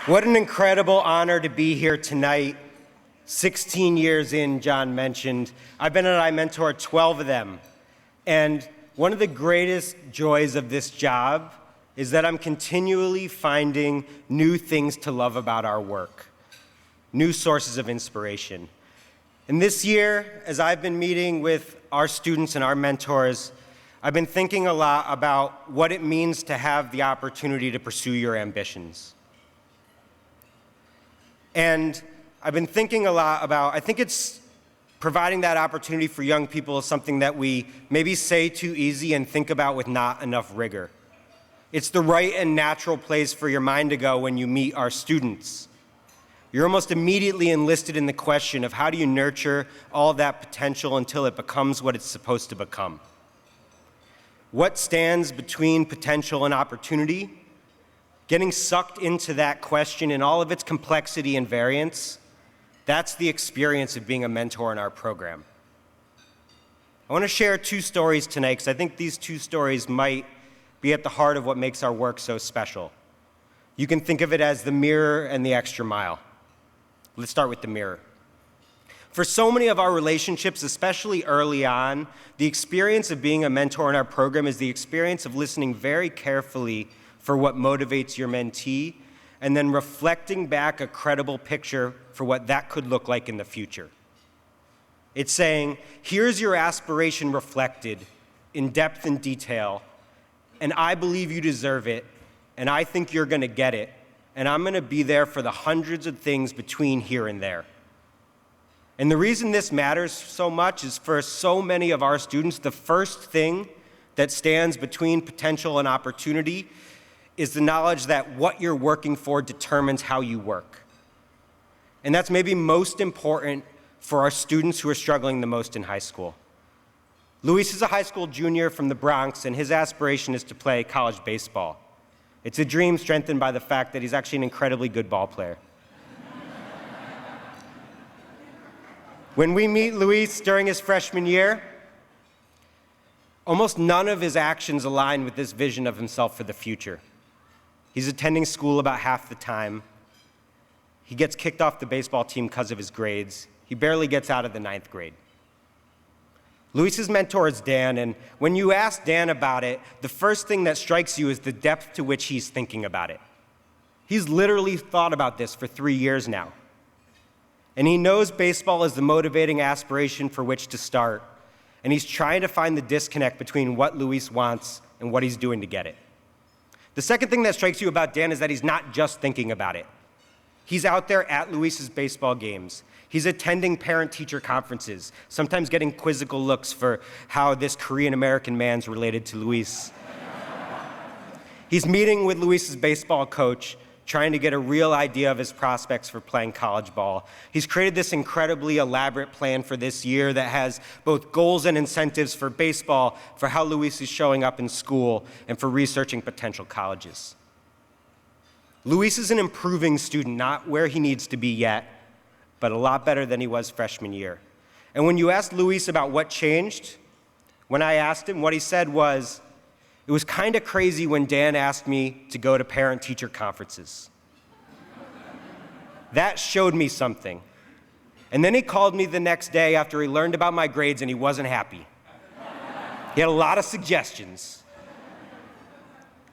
What an incredible honor to be here tonight. 16 years in, John mentioned. I've been at iMentor 12 of them. And one of the greatest joys of this job is that I'm continually finding new things to love about our work, new sources of inspiration. And this year, as I've been meeting with our students and our mentors, I've been thinking a lot about what it means to have the opportunity to pursue your ambitions. And I've been thinking a lot about, I think it's providing that opportunity for young people is something that we maybe say too easy and think about with not enough rigor. It's the right and natural place for your mind to go when you meet our students. You're almost immediately enlisted in the question of how do you nurture all that potential until it becomes what it's supposed to become. What stands between potential and opportunity? Getting sucked into that question in all of its complexity and variance, that's the experience of being a mentor in our program. I want to share two stories tonight because I think these two stories might be at the heart of what makes our work so special. You can think of it as the mirror and the extra mile. Let's start with the mirror. For so many of our relationships, especially early on, the experience of being a mentor in our program is the experience of listening very carefully for what motivates your mentee, and then reflecting back a credible picture for what that could look like in the future. It's saying, here's your aspiration reflected in depth and detail, and I believe you deserve it, and I think you're gonna get it, and I'm gonna be there for the hundreds of things between here and there. And the reason this matters so much is for so many of our students, the first thing that stands between potential and opportunity is the knowledge that what you're working for determines how you work. And that's maybe most important for our students who are struggling the most in high school. Luis is a high school junior from the Bronx, and his aspiration is to play college baseball. It's a dream strengthened by the fact that he's actually an incredibly good ball player. When we meet Luis during his freshman year, almost none of his actions align with this vision of himself for the future. He's attending school about half the time. He gets kicked off the baseball team because of his grades. He barely gets out of the 9th grade. Luis's mentor is Dan, and when you ask Dan about it, the first thing that strikes you is the depth to which he's thinking about it. He's literally thought about this for 3 years now. And he knows baseball is the motivating aspiration for which to start, and he's trying to find the disconnect between what Luis wants and what he's doing to get it. The second thing that strikes you about Dan is that he's not just thinking about it. He's out there at Luis's baseball games. He's attending parent-teacher conferences, sometimes getting quizzical looks for how this Korean-American man's related to Luis. He's meeting with Luis's baseball coach, trying to get a real idea of his prospects for playing college ball. He's created this incredibly elaborate plan for this year that has both goals and incentives for baseball, for how Luis is showing up in school, and for researching potential colleges. Luis is an improving student, not where he needs to be yet, but a lot better than he was freshman year. And when you ask Luis about what changed, when I asked him, what he said was, it was kind of crazy when Dan asked me to go to parent-teacher conferences. That showed me something. And then he called me the next day after he learned about my grades, and he wasn't happy. He had a lot of suggestions.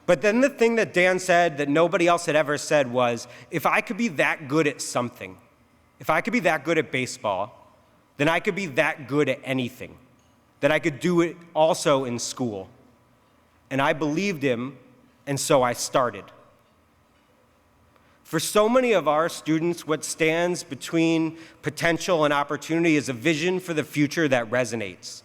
But then the thing that Dan said that nobody else had ever said was, if I could be that good at something, if I could be that good at baseball, then I could be that good at anything, that I could do it also in school. And I believed him, and so I started. For so many of our students, what stands between potential and opportunity is a vision for the future that resonates.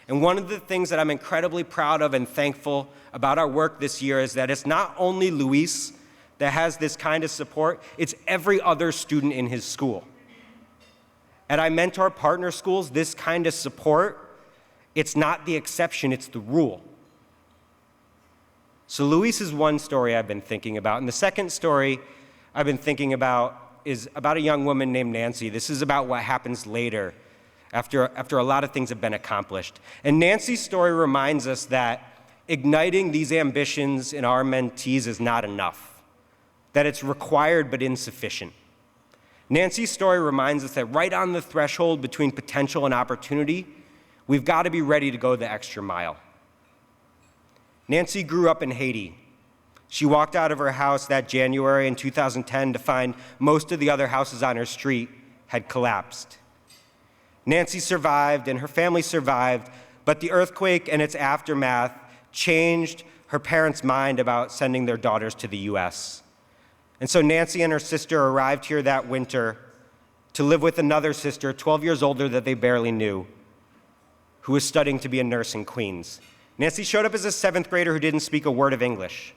And one of the things that I'm incredibly proud of and thankful about our work this year is that it's not only Luis that has this kind of support, it's every other student in his school. At iMentor partner schools, this kind of support, it's not the exception, it's the rule. So Luis is one story I've been thinking about, and the second story I've been thinking about is about a young woman named Nancy. This is about what happens later after a lot of things have been accomplished. And Nancy's story reminds us that igniting these ambitions in our mentees is not enough. that it's required but insufficient. Nancy's story reminds us that right on the threshold between potential and opportunity, we've got to be ready to go the extra mile. Nancy grew up in Haiti. She walked out of her house that January in 2010 to find most of the other houses on her street had collapsed. Nancy survived and her family survived, but the earthquake and its aftermath changed her parents' mind about sending their daughters to the US. And so Nancy and her sister arrived here that winter to live with another sister, 12 years older, that they barely knew, who was studying to be a nurse in Queens. Nancy showed up as a 7th grader who didn't speak a word of English.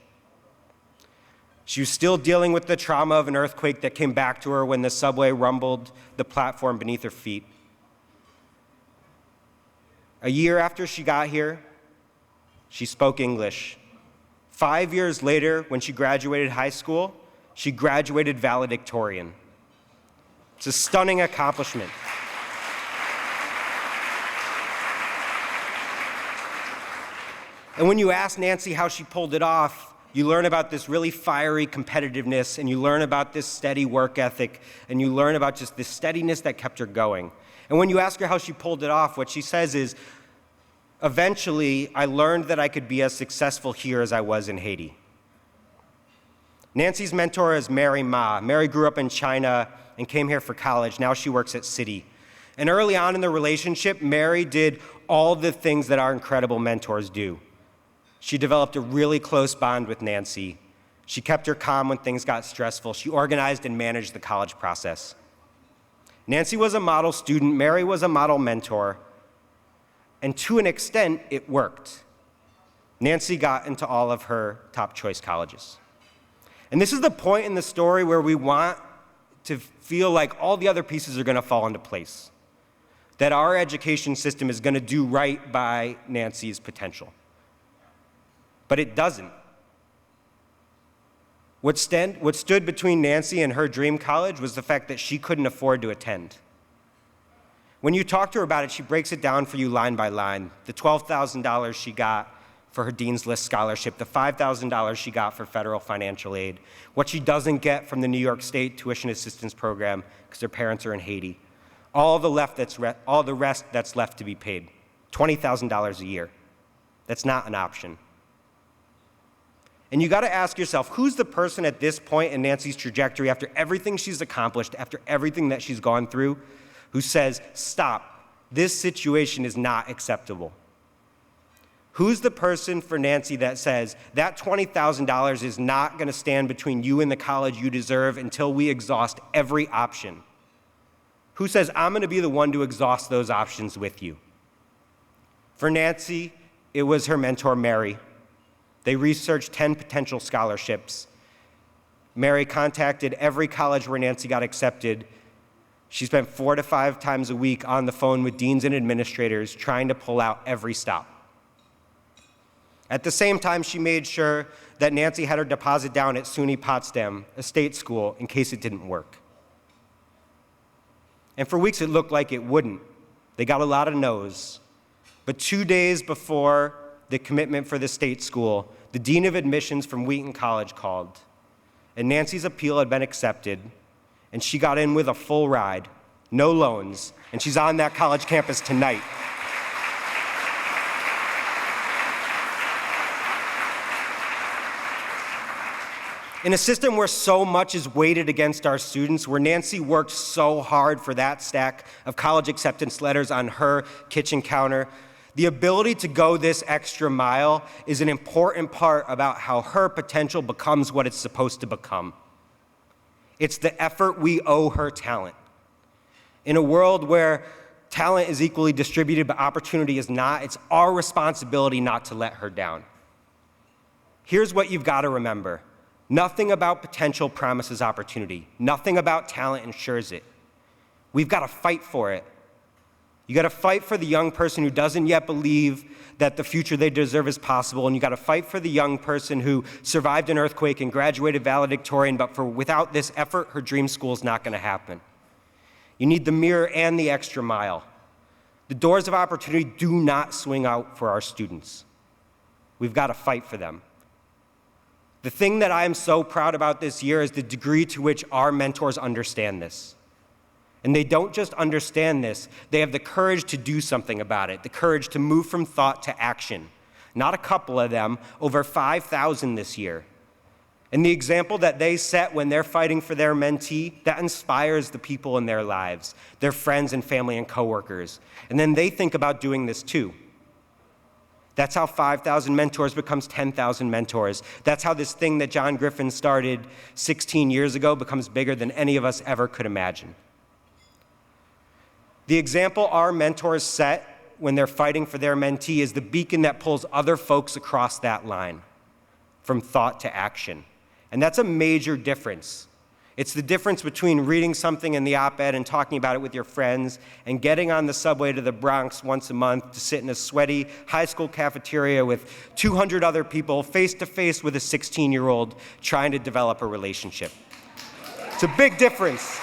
She was still dealing with the trauma of an earthquake that came back to her when the subway rumbled the platform beneath her feet. A year after she got here, she spoke English. 5 years later, when she graduated high school, she graduated valedictorian. It's a stunning accomplishment. And when you ask Nancy how she pulled it off, you learn about this really fiery competitiveness, and you learn about this steady work ethic, and you learn about just this steadiness that kept her going. And when you ask her how she pulled it off, what she says is, eventually, I learned that I could be as successful here as I was in Haiti. Nancy's mentor is Mary Ma. Mary grew up in China and came here for college. Now she works at Citi. And early on in the relationship, Mary did all the things that our incredible mentors do. She developed a really close bond with Nancy. She kept her calm when things got stressful. She organized and managed the college process. Nancy was a model student. Mary was a model mentor. And to an extent, it worked. Nancy got into all of her top choice colleges. And this is the point in the story where we want to feel like all the other pieces are going to fall into place, that our education system is going to do right by Nancy's potential. But it doesn't. What stood between Nancy and her dream college was the fact that she couldn't afford to attend. When you talk to her about it, she breaks it down for you line by line. The $12,000 she got for her Dean's List scholarship, the $5,000 she got for federal financial aid, what she doesn't get from the New York State tuition assistance program because her parents are in Haiti, all the rest that's left to be paid, $20,000 a year. That's not an option. And you got to ask yourself, who's the person at this point in Nancy's trajectory, after everything she's accomplished, after everything that she's gone through, who says, stop, this situation is not acceptable? Who's the person for Nancy that says, that $20,000 is not going to stand between you and the college you deserve until we exhaust every option? Who says, I'm going to be the one to exhaust those options with you? For Nancy, it was her mentor, Mary. They researched 10 potential scholarships. Mary contacted every college where Nancy got accepted. She spent 4 to 5 times a week on the phone with deans and administrators trying to pull out every stop. At the same time, she made sure that Nancy had her deposit down at SUNY Potsdam, a state school, in case it didn't work. And for weeks, it looked like it wouldn't. They got a lot of no's. But 2 days before the commitment for the state school, the dean of admissions from Wheaton College called, and Nancy's appeal had been accepted, and she got in with a full ride, no loans, and she's on that college campus tonight. In a system where so much is weighted against our students, where Nancy worked so hard for that stack of college acceptance letters on her kitchen counter, the ability to go this extra mile is an important part about how her potential becomes what it's supposed to become. It's the effort we owe her talent. In a world where talent is equally distributed but opportunity is not, it's our responsibility not to let her down. Here's what you've got to remember. Nothing about potential promises opportunity. Nothing about talent ensures it. We've got to fight for it. You got to fight for the young person who doesn't yet believe that the future they deserve is possible, and you got to fight for the young person who survived an earthquake and graduated valedictorian, but without this effort, her dream school is not going to happen. You need the mirror and the extra mile. The doors of opportunity do not swing out for our students. We've got to fight for them. The thing that I am so proud about this year is the degree to which our mentors understand this. And they don't just understand this, they have the courage to do something about it, the courage to move from thought to action. Not a couple of them, over 5,000 this year. And the example that they set when they're fighting for their mentee, that inspires the people in their lives, their friends and family and coworkers. And then they think about doing this too. That's how 5,000 mentors becomes 10,000 mentors. That's how this thing that John Griffin started 16 years ago becomes bigger than any of us ever could imagine. The example our mentors set when they're fighting for their mentee is the beacon that pulls other folks across that line, from thought to action. And that's a major difference. It's the difference between reading something in the op-ed and talking about it with your friends and getting on the subway to the Bronx once a month to sit in a sweaty high school cafeteria with 200 other people face to face with a 16-year-old trying to develop a relationship. It's a big difference.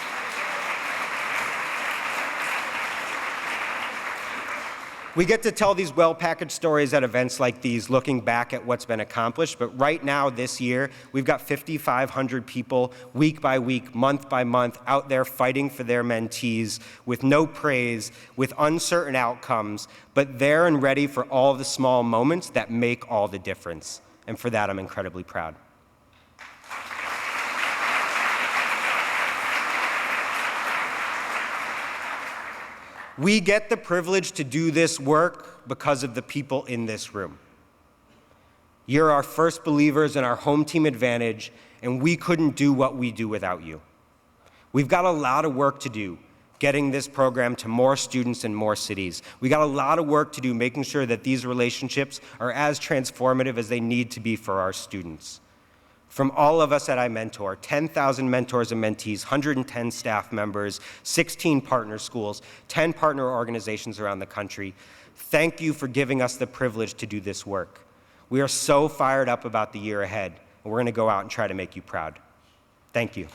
We get to tell these well-packaged stories at events like these, looking back at what's been accomplished, but right now, this year, we've got 5,500 people, week by week, month by month, out there fighting for their mentees with no praise, with uncertain outcomes, but there and ready for all the small moments that make all the difference. And for that, I'm incredibly proud. We get the privilege to do this work because of the people in this room. You're our first believers in our home team advantage, and we couldn't do what we do without you. We've got a lot of work to do getting this program to more students in more cities. We got a lot of work to do making sure that these relationships are as transformative as they need to be for our students. From all of us at iMentor, 10,000 mentors and mentees, 110 staff members, 16 partner schools, 10 partner organizations around the country, thank you for giving us the privilege to do this work. We are so fired up about the year ahead, and we're going to go out and try to make you proud. Thank you.